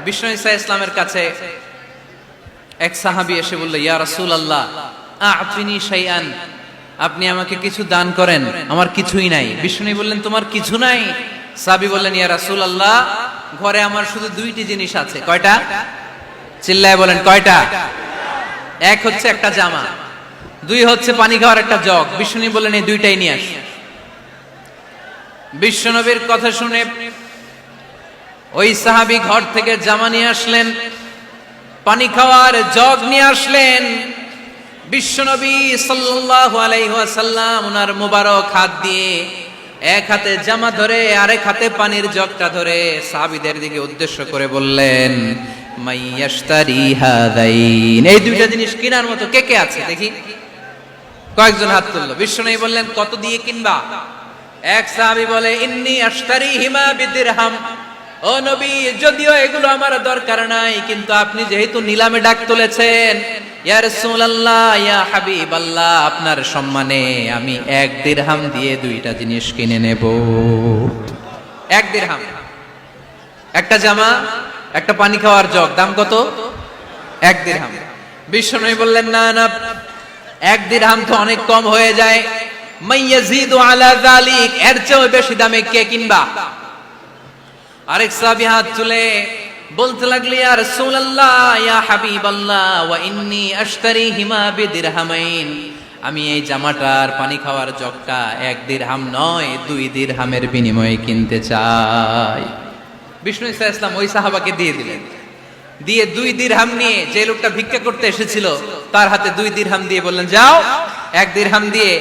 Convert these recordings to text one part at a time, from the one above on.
বিষ্ণু ঈসা ইসলামের কাছে এক সাহাবী এসে বলল, ইয়া রাসূলুল্লাহ আ'তিনি শাইআন, আপনি আমাকে কিছু দান করেন, আমার কিছুই নাই। বিষ্ণু বললেন, তোমার কিছু নাই? সাহাবী বললেন, ইয়া রাসূলুল্লাহ ঘরে আমার শুধু দুইটি জিনিস আছে। কয়টা? চিল্লায় বলেন কয়টা? এক হচ্ছে একটা জামা, দুই হচ্ছে পানি খাওয়ার একটা জগ। বিষ্ণু বললেন, এই দুইটাই নিয়ে আস। বিশ্বনবীর কথা শুনে ওই সাহাবী ঘর থেকে জামা নিয়ে আসলেন, পানি খাওয়ার জগ নিয়ে আসলেন। বিশ্বনবী সাল্লাল্লাহু আলাইহি ওয়াসাল্লাম ওনার মোবারক হাত দিয়ে এক হাতে জামা ধরে আরেক হাতে পানির জগটা ধরে সাহাবীদের দিকে উদ্দেশ্য করে বললেন, মাইয়াশতারি হাদাইন, এই দুইটা জিনিস কেনার মতো কে কে আছে দেখি? কয়েকজন হাত তুললো। বিশ্বনবী বললেন, কত দিয়ে কিনবা? এক সাহাবী বলে, ইন্নী আশতারিহিমা বিদিরহাম, ও নবী যদিও এগুলো আমার দরকার নাই, কিন্তু আপনি যেহেতু নিলামে ডাক তুলেছেন, ইয়া রাসূলুল্লাহ ইয়া হাবিবাল্লাহ, আপনার সম্মানে আমি 1 দিরহাম দিয়ে দুইটা জিনিস কিনে নেব। 1 দিরহাম, একটা জামা, একটা পানি খাওয়ার জগ, দাম কত? 1 দিরহাম। বিশ্বনবী বললেন, না না, 1 দিরহাম তো অনেক কম হয়ে যায়, মাইয়াজিদু আলা যালিক, এর চেয়ে বেশি দামে কে কিনবা? আরেক সাহাবী হাত তুলে বলতে লাগলি, ইয়া রাসূলুল্লাহ ইয়া হাবিবাল্লাহ ওয়া ইন্নী আশতারিহিমা বিদিরহামাইন, আমি এই জামাটার পানি খাওয়ার জগটা 1 দিরহাম নয় 2 দিরহামের বিনিময়ে কিনতে চাই। বিষ্ণু ঈসা ইসলাম ওই সাহাবাকে দিয়ে দিলেন। দিয়ে 2 দিরহাম নিয়ে যে লোকটা ভিক্ষা করতে এসেছিল তার হাতে 2 দিরহাম দিয়ে বললেন, যাও 1 দিরহাম দিয়ে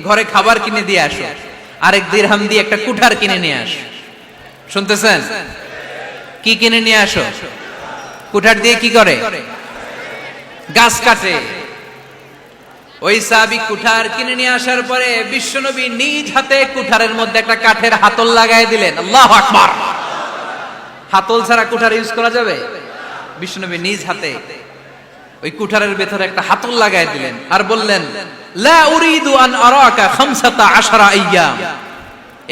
ঘরে খাবার কিনে দিয়ে আসো, আরেক দিরহাম দিয়ে একটা কুঠার কিনে নিয়ে আসো। শুনতেছেন? কি কিনে নিয়ে আসো? কুঠার দিয়ে কি করে? গাছ কাটে। ওই সাহাবী কুঠার কিনে নিয়ে আসার পরে বিশ্বনবী নিজ হাতে কুঠারের মধ্যে একটা কাঠের হাতল লাগাই দিলেন। আল্লাহু আকবার! হাতল ছাড়া কুঠার ইউজ করা যাবে? বিশ্বনবী নিজ হাতে ওই কুঠারের ভেতরে একটা হাতল লাগাই দিলেন আর বললেন, লা উরিদু আন আরাকা 15 আইয়াম,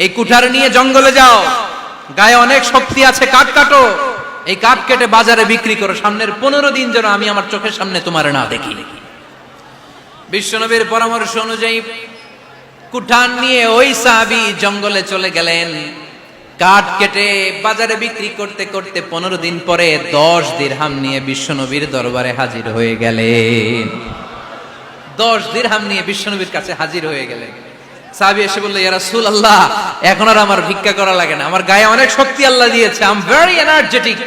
এই কুঠার নিয়ে জঙ্গলে যাও, গায়ে অনেক শক্তি আছে, কাঠ কাটো, এই কাঠ কেটে বাজারে বিক্রি করো, সামনের 15 দিন যেন আমি আমার চোখের সামনে তোমার না দেখি। বিশ্বনবীর পরামর্শ অনুযায়ী কুঠার নিয়ে ওই সাহাবী জঙ্গলে চলে গেলেন। কাঠ কেটে বাজারে বিক্রি করতে করতে 15 দিন পরে 10 দিরহাম নিয়ে বিশ্বনবীর দরবারে হাজির হয়ে গেলেন। 10 দিরহাম নিয়ে বিশ্বনবীর কাছে হাজির হয়ে গেলেন। সাহাবী এসে বলল, ইয়া রাসূলুল্লাহ এখন আর আমার ভিক্ষা করা লাগে না, আমার গায়ে অনেক শক্তি আল্লাহ দিয়েছে, আই এম ভেরি এনার্জেটিক,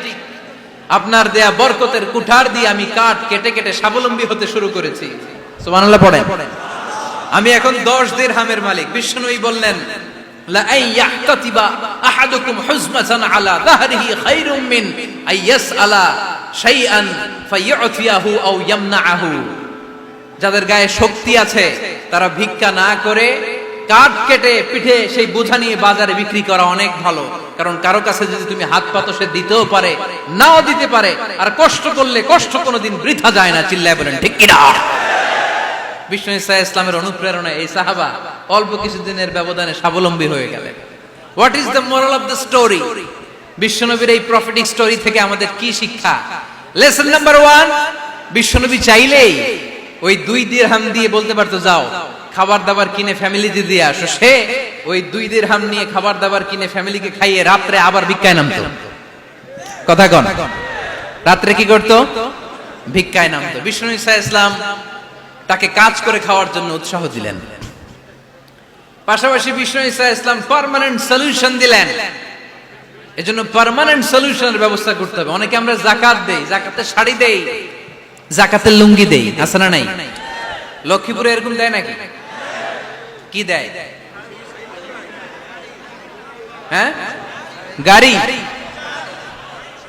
আপনার দেয়া বরকতের কুঠার দিয়ে আমি কাঠ কেটে কেটে স্বাবলম্বী হতে শুরু করেছি। সুবহানাল্লাহ পড়েন। আমি এখন 10 দিরহামের মালিক। বিশ্বনবী বললেন, লা আইয়াহতাতিবা আহাদুকুম হুজমাতান আলা যাহরিহি খায়রুম মিন আইয়াসআলা শাইআন ফায়ু'তিয়াহু আও ইয়ামনাহু, যাদের গায়ে শক্তি আছে তারা ভিক্ষা না করে কাঠ কেটে পিঠে সেই বোঝা নিয়ে বাজারে বিক্রি করা অনেক ভালো, কারণ কারো কাছে যদি তুমি হাত পাতো সে দিতেও পারে নাও দিতে পারে, আর কষ্ট করলে কষ্ট কোনোদিন বৃথা যায় না। চিল্লায় বলেন ঠিক কিনা? বিষ্ণু ঈসা ইসলামের অনুপ্রেরণায় এই সাহাবা অল্প কিছুদিনের ব্যবধানে স্বাবলম্বী হয়ে গেলেন। What is the moral of the story? বিশ্বনবীর এই প্রফেটিক স্টোরি থেকে আমাদের কি শিক্ষা? লেসন নাম্বার 1, বিশ্বনবী চাইলেই ওই 2 দিরহাম দিয়ে বলতে পারতো, যাও খাবার দাবার কিনে ফ্যামিলিতে দিয়ে আসো। সে ওই 2 দিরহাম নিয়ে খাবার দাবার কিনে ফ্যামিলিকে খাইয়ে রাত্রে আবার ভিক্ষায় নামতো। কথা কন, রাত্রে কি করতো? ভিক্ষায় নামতো। বিষ্ণু ঈসা ইসলাম তাকে কাজ করে খাওয়ার জন্য উৎসাহ দিলেন। পাশাপাশি বিষ্ণু ঈসা ইসলাম পার্মানেন্ট সলিউশন দিলেন। এজন্য পার্মানেন্ট সলিউশনের ব্যবস্থা করতে হবে। অনেকে আমরা যাকাত দেই, যাকাতের শাড়ি দেই, যাকাতের লুঙ্গি দেই, আছে না নাই? লক্ষ্মীপুরে এরকম দেয় নাকি? কি দেয়? হ্যাঁ, গাড়ি,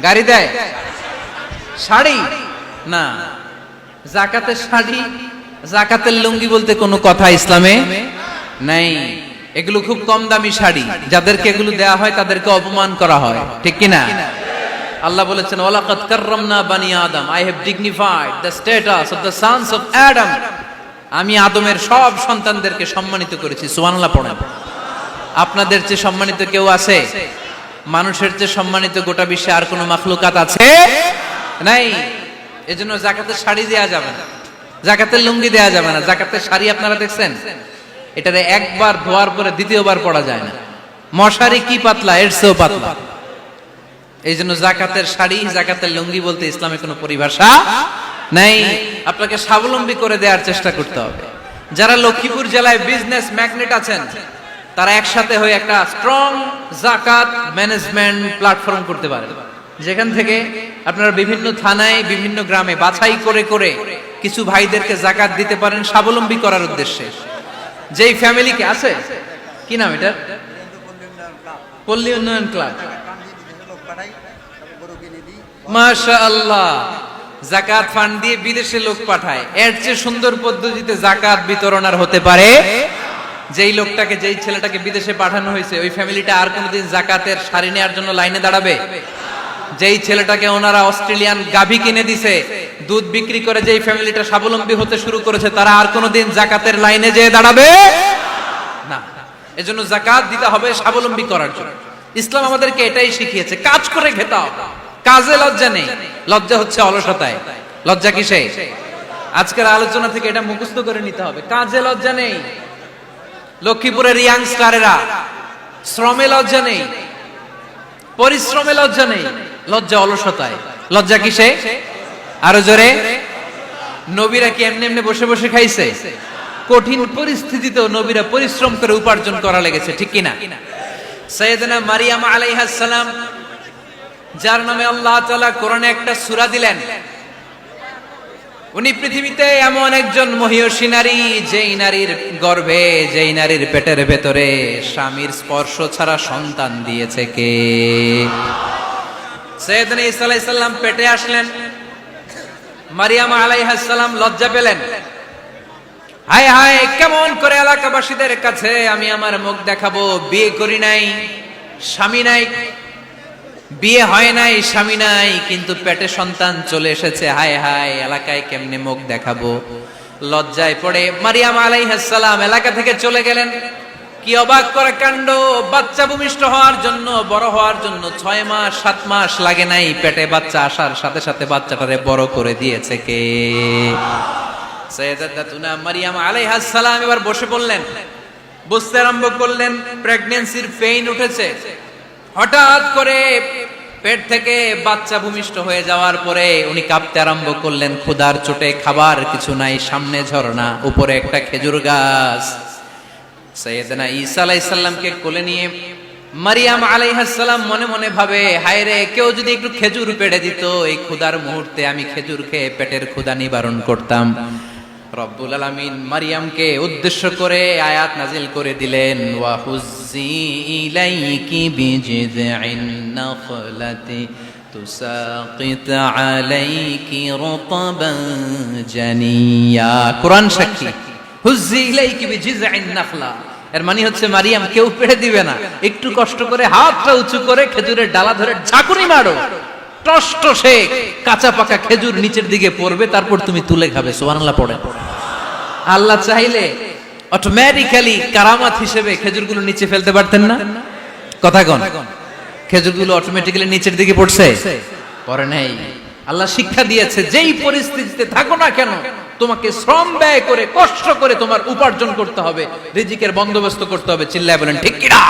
গাড়ি দেয়, শাড়ি না। যাকাতের শাড়ি, যাকাতের লুঙ্গি বলতে কোনো কথা ইসলামে নাই। এগুলো খুব কম দামি শাড়ি, যাদেরকে এগুলো দেয়া হয় তাদেরকে অপমান করা হয়, ঠিক কিনা? আল্লাহ বলেছেন, ওয়ালাকাদ কাররামনা বানি আদম, I have dignified the status of the sons of Adam, আমি আদমের সব সন্তানদেরকে সম্মানিত করেছি। সুবহানাল্লাহ পড়েন। আপনাদের চেয়ে সম্মানিত কেউ আছে? মানুষের চেয়ে সম্মানিত গোটা বিশ্বে আর কোনো মাখলুকাত আছে? নাই। এজন্য যাকাতের শাড়ি দেয়া যাবে না, যাকাতের লুঙ্গি দেয়া যাবে না। যাকাতের শাড়ি আপনারা দেখছেন, এটারে একবার ধোয়ার পরে দ্বিতীয়বার পরা যায় না। মশারি কি পাতলা, এর চেয়েও পাতলা। এই জন্য যাকাতের শাড়ি, যাকাতের লুঙ্গি বলতে ইসলামে কোনো পরিভাষা নাই। আপনাকে স্বাবলম্বী করে দেওয়ার চেষ্টা করতে হবে। যারা লক্ষ্মীপুর জেলায় বিজনেস ম্যাগনেট আছেন, তারা একসাথে হয়ে একটা স্ট্রং যাকাত ম্যানেজমেন্ট প্ল্যাটফর্ম করতে পারেন, যেখান থেকে আপনারা বিভিন্ন থানায়, বিভিন্ন গ্রামে বাছাই করে করে কিছু ভাইদেরকে যাকাত দিতে পারেন স্বাবলম্বী করার উদ্দেশ্যে। যেই ফ্যামিলিকে আছে, কি নাম এটা, পল্লী উন্নয়ন ক্লাব, মাশাআল্লাহ, যাকাত ফান্ড দিয়ে বিদেশে লোক পাঠায়। এর চেয়ে সুন্দর পদ্ধতিতে যাকাত বিতরণ আর হতে পারে? যেই লোকটাকে, যেই ছেলেটাকে বিদেশে পাঠানো হয়েছে, ওই ফ্যামিলিটা আর কোনোদিন যাকাতের শাড়ি নেওয়ার জন্য লাইনে দাঁড়াবে? যেই ছেলেটাকে ওনারা অস্ট্রেলিয়ান গাভী কিনে দিছে, দুধ বিক্রি করে যেই ফ্যামিলিটা স্বাবলম্বী হতে শুরু করেছে, তারা আর কোনোদিন যাকাতের লাইনে যেয়ে দাঁড়াবে না। এজন্য যাকাত দিতে হবে স্বাবলম্বী করার জন্য। ইসলাম আমাদেরকে এটাই শিখিয়েছে, কাজ করে খেতে হবে। কাজে লজ্জা নেই, লজ্জা হচ্ছে অলসতায়। লজ্জা কিসে? আজকের আলোচনা থেকে এটা মুখস্থ করে নিতে হবে, কাজে লজ্জা নেই। লক্ষ্মীপুরের ইয়াংস্টারেরা শ্রমে লজ্জা নেই, পরিশ্রমে লজ্জা নেই, লজ্জা অলসতায়। লজ্জা কিসে? আরো জোরে। নবীরা কি এমনি এমনি বসে বসে খাইছে? কঠিন পরিস্থিতিতেও নবীরা পরিশ্রম করে উপার্জন করা লেগেছে, ঠিক কিনা? সাইয়েদনা মারিয়াম আলাইহিস সালাম, যার নামে আল্লাহ তাআলা কোরআনে একটা সূরা দিলেন, উনি পৃথিবীতে এমন একজন মহিয়সী নারী, যেই নারীর গর্ভে, যেই নারীর পেটের ভেতরে স্বামীর স্পর্শ ছাড়া সন্তান দিয়েছে কে? সাইয়েদনা ঈসা আলাইহিস সালাম পেটে আসলেন। মারিয়াম আলাইহিস সালাম লজ্জা পেলেন। হায় হায়, কেমন করে এলাকাবাসীদের কাছে আমি আমার মুখ দেখাবো? বিয়ে করি নাই, স্বামী নাই, বিয়ে হয় নাই, স্বামী নাই, কিন্তু পেটে সন্তান চলে এসেছে। হায় হায়, এলাকায় কেমনে মুখ দেখাবো? লজ্জায় পড়ে মারিয়াম আলাইহিস সালাম এলাকা থেকে চলে গেলেন। কি অবাক করা কাণ্ড! বাচ্চা ভূমিষ্ঠ হওয়ার জন্য, বড় হওয়ার জন্য 6 মাস 7 মাস লাগে নাই, পেটে বাচ্চা আসার সাথে সাথে বাচ্চাটারে বড় করে দিয়েছে কে? সাইয়েদাতুনা মারিয়াম আলাইহিস সালাম এবার বসে পড়লেন, বুঝতে আরম্ভ করলেন প্রেগন্যান্সির পেইন উঠেছে। হঠাৎ করে পেট থেকে বাচ্চা ভূমিষ্ঠ হয়ে যাওয়ার পরে উনি কাঁপতে আরম্ভ করলেন। ক্ষুধার চোটে খাবার কিছু নাই, সামনে ঝর্ণা, উপরে একটা খেজুর গাছ। সাইয়েদনা ঈসা আলাইহিস সালামকে কোলে নিয়ে মারিয়াম আলাইহিস সালাম মনে মনে ভাবে, হায় রে, কেউ যদি একটু খেজুর পেড়ে দিত, এই ক্ষুধার মুহূর্তে আমি খেজুর খেয়ে পেটের ক্ষুধা নিবারণ করতাম। রব্বুল আলামিন মারিয়ামকে উদ্দেশ্য করে আয়াত নাজিল করে দিলেন, ওয়া হুজ্জি ইলাইকি বিজিযিন নাখলাতি তুসাকিত আলাইকি রুতাবান জানিয়া। কোরআন সাক্ষী, হুজ্জি ইলাইকি বিজিযিন নাখলা, এর মানে হচ্ছে মারিয়াম, কেউ পেড়ে দিবে না, একটু কষ্ট করে হাতটা উঁচু করে খেজুরের ডালা ধরে ঝাঁকুনি মারো, টসটসে কাঁচা পাকা খেজুর নিচের দিকে পড়বে, তারপর তুমি তুলে খাবে। সুবহানাল্লাহ পড়ে। আল্লাহ চাইলে অটোমেটিক্যালি কারামাত হিসেবে খেজুরগুলো নিচে ফেলতে পারতেন না? কথা কোন? খেজুরগুলো অটোমেটিক্যালি নিচের দিকে পড়ছে? পড়ে নাই। আল্লাহ শিক্ষা দিয়েছে, যেই পরিস্থিতিতে থাকো না কেন, তোমাকে শ্রম ব্যয় করে, কষ্ট করে তোমার উপার্জন করতে হবে, রিজিকের বন্দোবস্ত করতে হবে। চিল্লায় বলেন ঠিক কিনা?